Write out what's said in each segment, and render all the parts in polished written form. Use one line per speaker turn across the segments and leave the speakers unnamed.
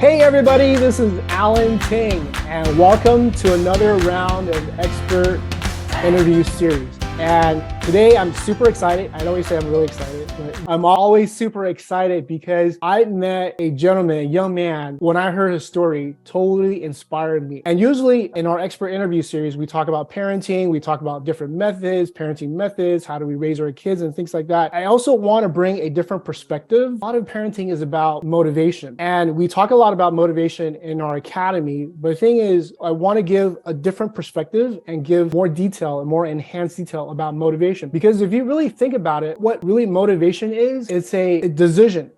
Hey everybody, this is Allan Ting, and welcome to another round of expert interview series. And today I'm super excited. I always say I'm really excited, but I'm always super excited because I met a gentleman, a young man, when I heard his story, totally inspired me. And usually in our expert interview series, we talk about parenting, we talk about different methods, parenting methods, how do we raise our kids and things like that. I also want to bring a different perspective. A lot of parenting is about motivation. And we talk a lot about motivation in our academy, but the thing is, I want to give a different perspective and give more detail and more enhanced detail about motivation. Because if you really think about it, what really motivation is, it's a decision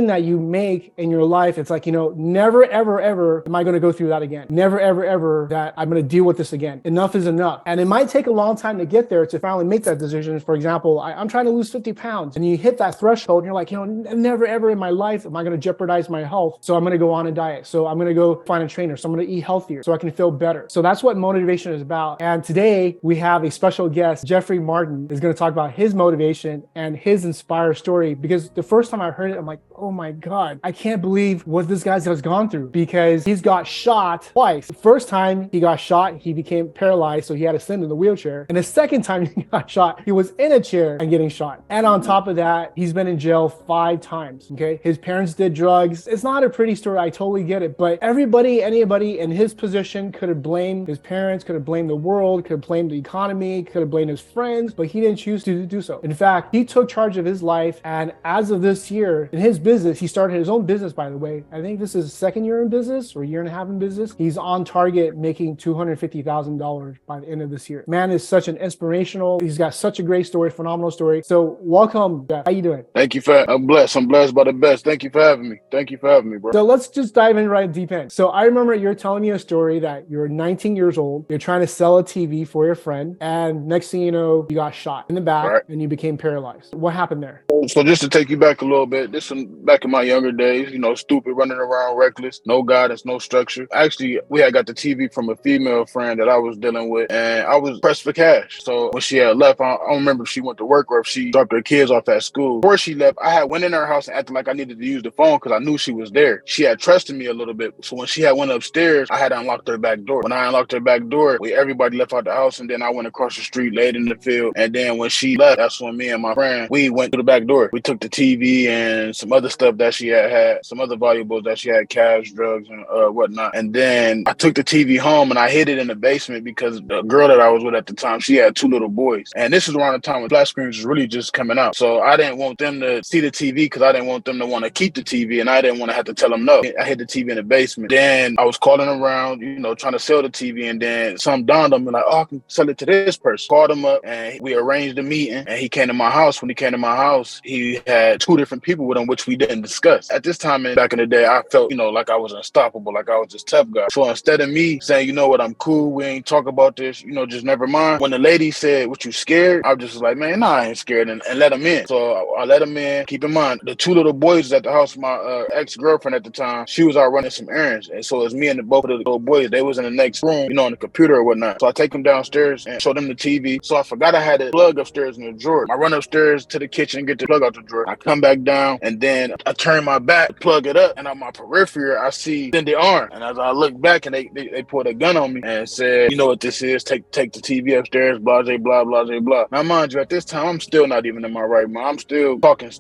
that you make in your life. It's like, never, ever, ever am I going to go through that again. Never, ever, ever that I'm going to deal with this again. Enough is enough. And it might take a long time to get there to finally make that decision. For example, I'm trying to lose 50 pounds and you hit that threshold and you're like, never, ever in my life am I going to jeopardize my health. So I'm going to go on a diet. So I'm going to go find a trainer. So I'm going to eat healthier so I can feel better. So that's what motivation is about. And today we have a special guest. Jeffrey Martin is going to talk about his motivation and his inspired story, because the first time I heard it, I'm like, oh my God, I can't believe what this guy has gone through, because he's got shot twice. The first time he got shot, he became paralyzed, so he had to sit in the wheelchair. And the second time he got shot, he was in a chair and getting shot. And on top of that, he's been in jail 5 times, okay? His parents did drugs. It's not a pretty story, I totally get it, but anybody in his position could have blamed his parents, could have blamed the world, could have blamed the economy, could have blamed his friends, but he didn't choose to do so. In fact, he took charge of his life, and as of this year, in his business, he started his own business, by the way. I think this is his second year in business or year and a half in business. He's on target making $250,000 by the end of this year. Man is such an inspirational, he's got such a great story, phenomenal story. So welcome, Jeff. How you doing?
Thank you for, I'm blessed by the best. Thank you for having me, bro.
So let's just dive in right deep in. So I remember you're telling me a story that you're 19 years old, you're trying to sell a TV for your friend, and next thing you know, you got shot in the back, right, and you became paralyzed. What happened there?
So just to take you back a little bit, this is back in my younger days, stupid, running around reckless, no guidance, no structure. Actually, we had got the TV from a female friend that I was dealing with, and I was pressed for cash. So when she had left, I don't remember if she went to work or if she dropped her kids off at school. Before she left, I had went in her house and acted like I needed to use the phone because I knew she was there. She had trusted me a little bit. So when she had went upstairs, I had unlocked her back door. When I unlocked her back door, everybody left out the house, and then I went across the street, laid in the field. And then when she left, that's when me and my friend, we went to the back door. We took the TV and some other stuff that she had, some other valuables that she had, cash, drugs, and whatnot. And then I took the TV home and I hid it in the basement because the girl that I was with at the time, she had 2 little boys. And this is around the time when flat screens was really just coming out. So I didn't want them to see the TV because I didn't want them to want to keep the TV, and I didn't want to have to tell them no. I hid the TV in the basement. Then I was calling around, trying to sell the TV, and then some dawned on me like, oh, I can sell it to this person. Called him up and we arranged a meeting, and he came to my house. When he came to my house, he had 2 different people with him, which we didn't discuss. At this time, back in the day, I felt, like I was unstoppable, like I was this tough guy. So instead of me saying, you know what, I'm cool, we ain't talk about this, just never mind. When the lady said, what, you scared? I just was like, man, nah, I ain't scared, and let him in. So I let him in. Keep in mind, the 2 little boys was at the house. My ex-girlfriend at the time, she was out running some errands. And so it's me and both of the little boys. They was in the next room, on the computer or whatnot. So I take them downstairs and show them the TV. So I forgot I had a plug upstairs in the drawer. I run upstairs to the kitchen and get the plug out the drawer. I come back down, and then I turn my back, plug it up, and on my periphery, I see the arm. And as I look back, and they pulled a gun on me and said, you know what this is, take the TV upstairs, blah, blah, blah, blah, blah. Now, mind you, at this time, I'm still not even in my right mind. I'm still talking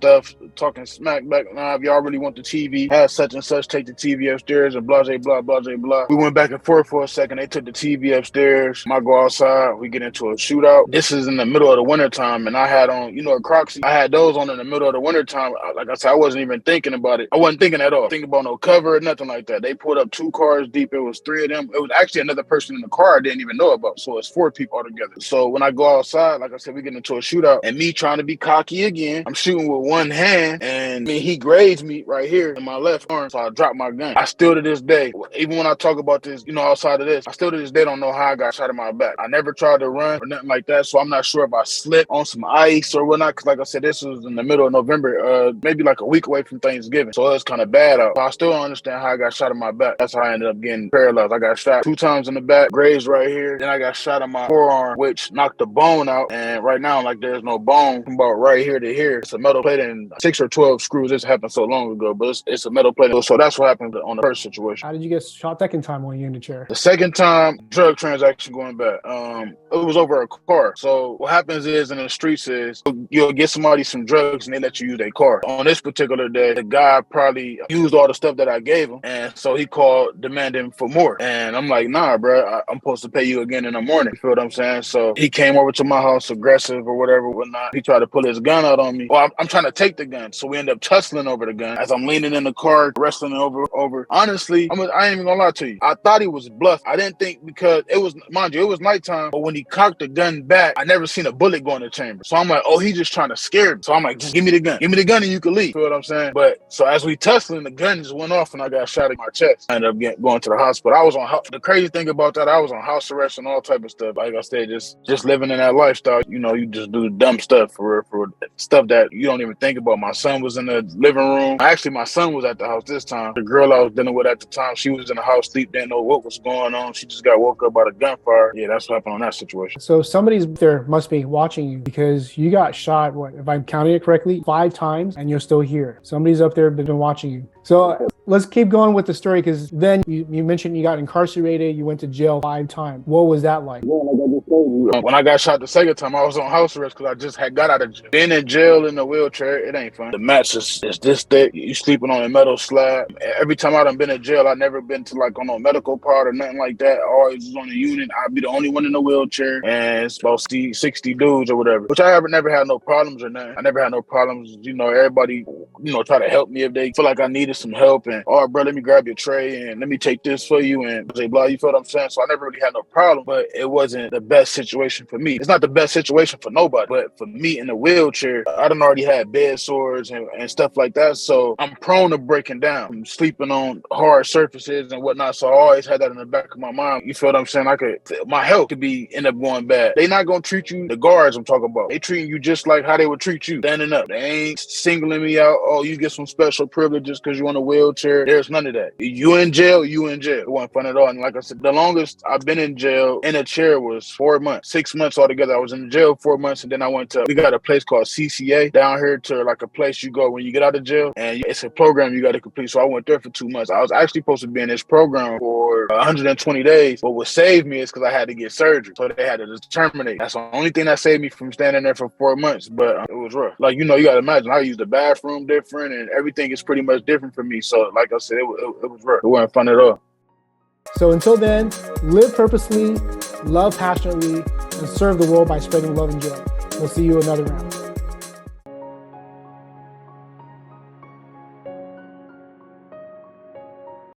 smack back. Nah, if y'all really want the TV, have such and such, take the TV upstairs, and blah, blah, blah, blah. We went back and forth for a second. They took the TV upstairs. I go outside. We get into a shootout. This is in the middle of the winter time, and I had on, a Crocs. I had those on in the middle of the winter time. Like I said, I wasn't even thinking about it. I wasn't thinking at all. Thinking about no cover or nothing like that. They pulled up 2 cars deep. It was 3 of them. It was actually another person in the car I didn't even know about. So it's 4 people altogether. So when I go outside, like I said, we get into a shootout, and me trying to be cocky again, I'm shooting with one hand, and he grazed me right here in my left arm. So I dropped my gun. I still to this day, even when I talk about this, outside of this, I still to this day don't know how I got shot in my back. I never tried to run or nothing like that. So I'm not sure if I slipped on some ice or whatnot. Cause like I said, this was in the middle of November, maybe like a week away from Thanksgiving. So it was kind of bad out. But I still don't understand how I got shot in my back. That's how I ended up getting paralyzed. I got shot 2 times in the back, grazed right here. Then I got shot in my forearm, which knocked the bone out. And right now, like there's no bone from about right here to here. It's a metal plate and 6 or 12 screws. This happened so long ago, but it's a metal plate. So that's what happened on the first situation.
How did you get shot second time when you in the chair?
The second time, drug transaction going back. It was over a car. So what happens is in the streets is you'll get somebody some drugs and they let you use their car. On this particular day, the guy probably used all the stuff that I gave him. And so he called demanding for more. And I'm like, nah, bro, I'm supposed to pay you again in the morning. You feel what I'm saying? So he came over to my house aggressive or whatever, whatnot. He tried to pull his gun out on me. Well, I'm trying to take the gun. So we end up tussling over the gun as I'm leaning in the car, wrestling over. Honestly, I ain't even gonna lie to you. I thought he was bluff. I didn't think because it was, mind you, it was nighttime. But when he cocked the gun back, I never seen a bullet go in the chamber. So I'm like, oh, he just trying to scare me. So I'm like, just give me the gun. Give me the gun and you can leave. You feel what I'm saying? But so as we tussling, the gun just went off and I got shot in my chest. I ended up going to the hospital. I was on the crazy thing about that, I was on house arrest and all type of stuff. Like I said, just living in that lifestyle. You know, you just do dumb stuff for stuff that you don't even think about. My son was in the living room. Actually, my son was at the house this time. The girl I was dealing with at the time, she was in the house sleep, didn't know what was going on. She just got woke up by the gunfire. Yeah, that's what happened on that situation.
So somebody's there must be watching you because you got shot, what, if I'm counting it correctly, 5 times and you're still here. Somebody's up there been watching you. So let's keep going with the story because then you mentioned you got incarcerated, you went to jail 5 times. What was that like?
Yeah, like I just told you. When I got shot the second time, I was on house arrest because I just had got out of jail. Being in jail in a wheelchair, it ain't fun. The mats is this thick. You sleeping on a metal slab. Every time I done been in jail, I never been to like on a medical part or nothing like that. I always was on the unit. I'd be the only one in the wheelchair, and it's about 60 dudes or whatever. Which I never had no problems or nothing. I never had no problems. You know, everybody, try to help me if they feel like I needed some help. And oh, bro, let me grab your tray and let me take this for you and blah blah. You feel what I'm saying? So I never really had no problem, but it wasn't the best situation for me. It's not the best situation for nobody, but for me in the wheelchair, I done already had bed sores and stuff like that. So I'm prone to breaking down. I'm sleeping on hard surfaces and whatnot. So I always had that in the back of my mind. You feel what I'm saying? My health could end up going bad. They not gonna treat you, the guards I'm talking about, they treating you just like how they would treat you standing up. They ain't singling me out. Oh, you get some special privileges because you're on a wheelchair. There's none of that. You in jail, you in jail. It wasn't fun at all. And like I said, the longest I've been in jail in a chair was 4 months, 6 months altogether. I was in jail 4 months, and then we got a place called CCA down here to like a place you go when you get out of jail, and it's a program you got to complete. So I went there for 2 months. I was actually supposed to be in this program for 120 days, but what saved me is because I had to get surgery. So they had to just terminate. That's the only thing that saved me from standing there for 4 months, but it was rough. Like, you got to imagine, I use the bathroom different, and everything is pretty much different for me. So like I said, it was rough. It wasn't fun at all.
So until then, live purposely, love passionately, and serve the world by spreading love and joy. We'll see you another round.